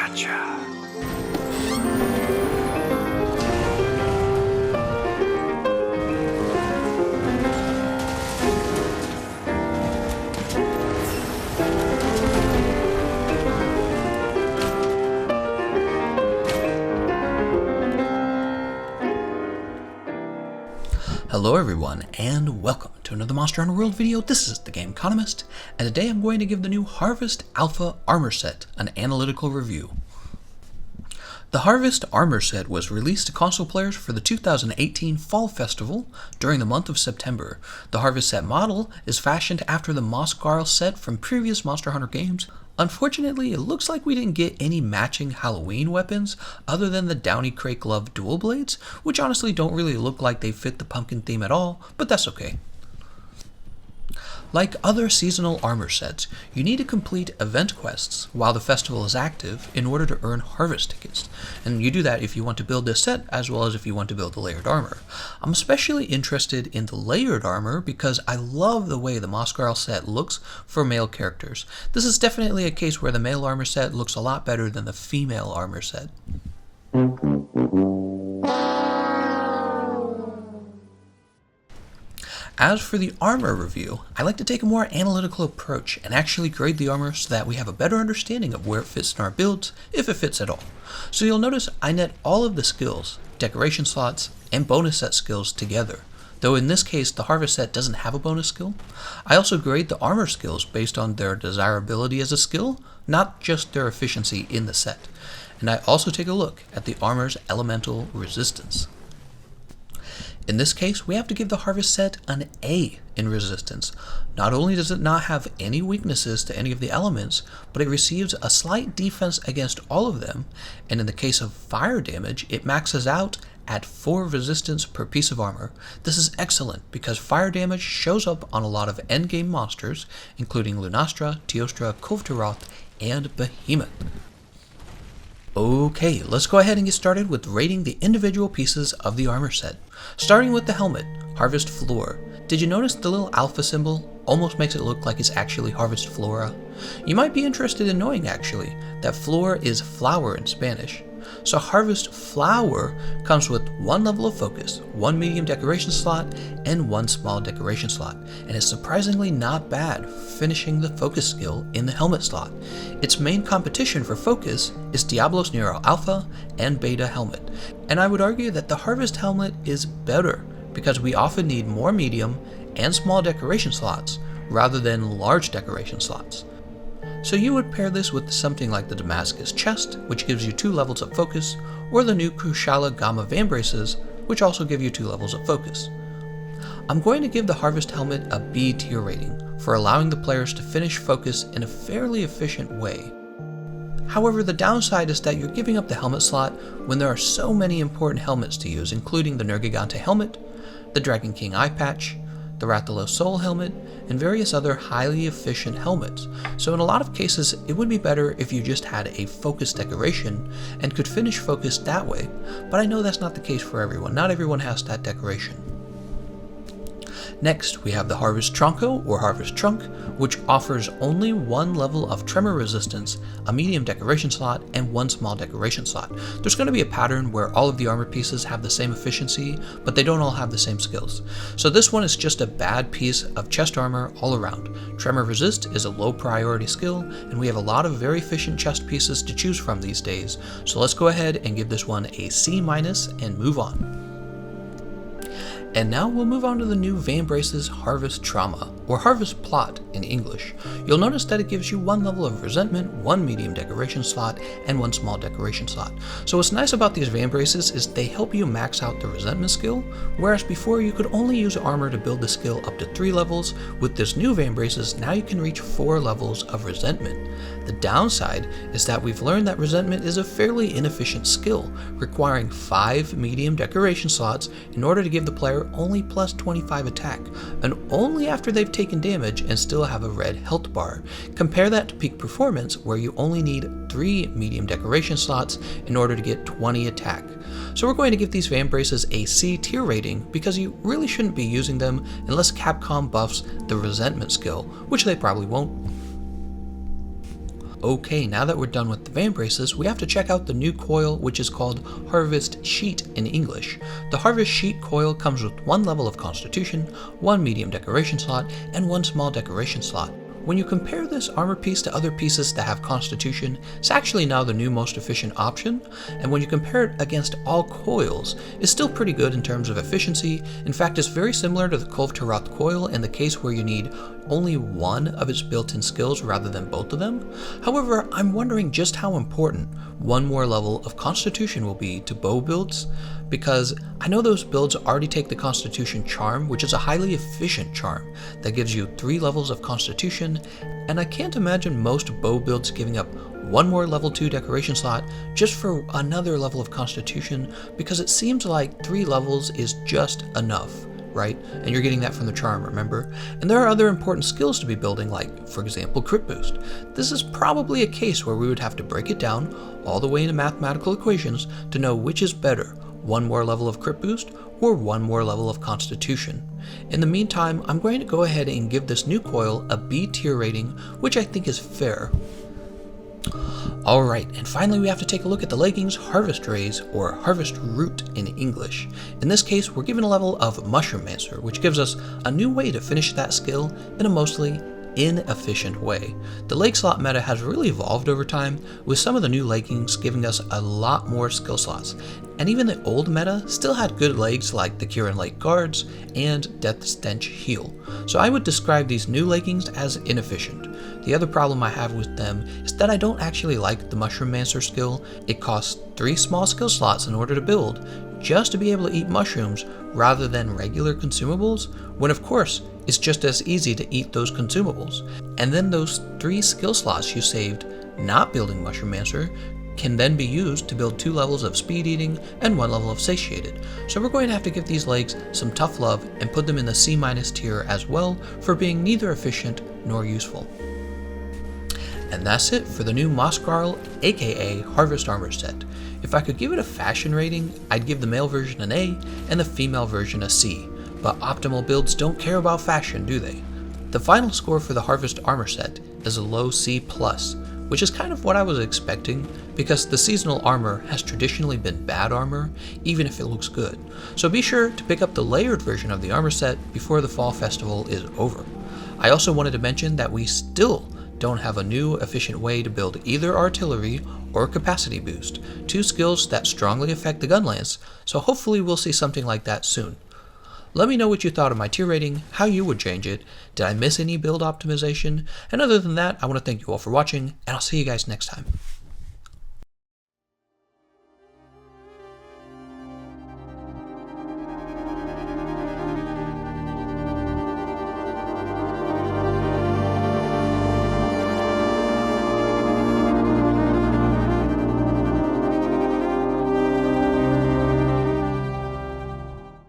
Gotcha. Hello everyone, and welcome to another Monster Hunter World video. This is Thegameconomist, and today I'm going to give the new Harvest Alpha Armor Set an analytical review. The Harvest Armor Set was released to console players for the 2018 Fall Festival during the month of September. The Harvest Set model is fashioned after the Mosgharl set from previous Monster Hunter games. Unfortunately, it looks like we didn't get any matching Halloween weapons other than the Downy Crate Glove dual blades, which honestly don't really look like they fit the pumpkin theme at all, but that's okay. Like other seasonal armor sets, you need to complete event quests while the festival is active in order to earn harvest tickets, and you do that if you want to build this set as well as if you want to build the layered armor. I'm especially interested in the layered armor because I love the way the Mosgharl set looks for male characters. This is definitely a case where the male armor set looks a lot better than the female armor set. As for the armor review, I like to take a more analytical approach and actually grade the armor so that we have a better understanding of where it fits in our builds, if it fits at all. So you'll notice I net all of the skills, decoration slots, and bonus set skills together. Though in this case the Harvest set doesn't have a bonus skill, I also grade the armor skills based on their desirability as a skill, not just their efficiency in the set. And I also take a look at the armor's elemental resistance. In this case, we have to give the Harvest set an A in resistance. Not only does it not have any weaknesses to any of the elements, but it receives a slight defense against all of them, and in the case of fire damage, it maxes out at 4 resistance per piece of armor. This is excellent because fire damage shows up on a lot of endgame monsters, including Lunastra, Teostra, Kulvtaroth, and Behemoth. Okay, let's go ahead and get started with rating the individual pieces of the armor set. Starting with the helmet, Harvest Floor. Did you notice the little alpha symbol almost makes it look like it's actually Harvest Flora? You might be interested in knowing actually that flor is flower in Spanish. So Harvest Flower comes with 1 level of focus, 1 medium decoration slot, and 1 small decoration slot, and is surprisingly not bad finishing the focus skill in the helmet slot. Its main competition for focus is Diablos Nero Alpha and Beta Helmet, and I would argue that the Harvest Helmet is better because we often need more medium and small decoration slots rather than large decoration slots. So you would pair this with something like the Damascus Chest, which gives you 2 levels of focus, or the new Kushala Gamma Vambraces, which also give you 2 levels of focus. I'm going to give the Harvest Helmet a B tier rating for allowing the players to finish focus in a fairly efficient way. However, the downside is that you're giving up the helmet slot when there are so many important helmets to use, including the Nergigante Helmet, the Dragon King Eye Patch, the Rathalos Soul Helmet, and various other highly efficient helmets. So in a lot of cases, it would be better if you just had a focus decoration and could finish focus that way, but I know that's not the case for everyone. Not everyone has that decoration. Next, we have the Harvest Tronco, or Harvest Trunk, which offers only 1 level of tremor resistance, a medium decoration slot, and 1 small decoration slot. There's going to be a pattern where all of the armor pieces have the same efficiency, but they don't all have the same skills. So this one is just a bad piece of chest armor all around. Tremor Resist is a low priority skill, and we have a lot of very efficient chest pieces to choose from these days. So let's go ahead and give this one a C- and move on. And now we'll move on to the new Vambraces Harvest Trauma, or Harvest Plot in English. You'll notice that it gives you 1 level of resentment, 1 medium decoration slot, and 1 small decoration slot. So what's nice about these Vambraces is they help you max out the resentment skill, whereas before you could only use armor to build the skill up to 3 levels. With this new Vambraces, now you can reach 4 levels of resentment. The downside is that we've learned that resentment is a fairly inefficient skill, requiring 5 medium decoration slots in order to give the player only plus 25 attack, and only after they've taken damage and still have a red health bar. Compare that to Peak Performance, where you only need 3 medium decoration slots in order to get 20 attack. So we're going to give these Vambraces a C tier rating because you really shouldn't be using them unless Capcom buffs the resentment skill, which they probably won't. Okay, now that we're done with the van braces, we have to check out the new coil, which is called Harvest Sheet in English. The Harvest Sheet coil comes with 1 level of Constitution, 1 medium decoration slot, and 1 small decoration slot. When you compare this armor piece to other pieces that have Constitution, it's actually now the new most efficient option, and when you compare it against all coils, it's still pretty good in terms of efficiency. In fact, it's very similar to the Kulve Taroth coil in the case where you need only one of its built-in skills rather than both of them. However, I'm wondering just how important 1 more level of Constitution will be to bow builds, because I know those builds already take the Constitution charm, which is a highly efficient charm that gives you 3 levels of Constitution, and I can't imagine most bow builds giving up 1 more level 2 decoration slot just for another level of Constitution, because it seems like 3 levels is just enough, right? And you're getting that from the charm, remember? And there are other important skills to be building, like, for example, crit boost. This is probably a case where we would have to break it down all the way into mathematical equations to know which is better, 1 more level of crit boost or 1 more level of Constitution. In the meantime, I'm going to go ahead and give this new coil a B tier rating, which I think is fair. Alright, and finally we have to take a look at the leggings Harvest Rays, or Harvest Root in English. In this case, we're given a level of Mushroom Mancer, which gives us a new way to finish that skill in a mostly inefficient way. The leg slot meta has really evolved over time, with some of the new leggings giving us a lot more skill slots, and even the old meta still had good legs like the Kieran Lake Guards and Death Stench Heal. So I would describe these new leggings as inefficient. The other problem I have with them is that I don't actually like the Mushroom Mancer skill. It costs 3 small skill slots in order to build, just to be able to eat mushrooms rather than regular consumables, when of course it's just as easy to eat those consumables. And then those 3 skill slots you saved not building Mushroom Mancer can then be used to build 2 levels of speed eating and 1 level of satiated. So we're going to have to give these legs some tough love and put them in the C- tier as well for being neither efficient nor useful. And that's it for the new Mosgharl aka Harvest Armor set. If I could give it a fashion rating, I'd give the male version an A and the female version a C, but optimal builds don't care about fashion, do they? The final score for the Harvest Armor set is a low C+, which is kind of what I was expecting, because the seasonal armor has traditionally been bad armor, even if it looks good. So be sure to pick up the layered version of the armor set before the fall festival is over. I also wanted to mention that we still don't have a new efficient way to build either artillery or capacity boost, 2 skills that strongly affect the gun lance, so hopefully we'll see something like that soon. Let me know what you thought of my tier rating, how you would change it, did I miss any build optimization, and other than that, I want to thank you all for watching, and I'll see you guys next time.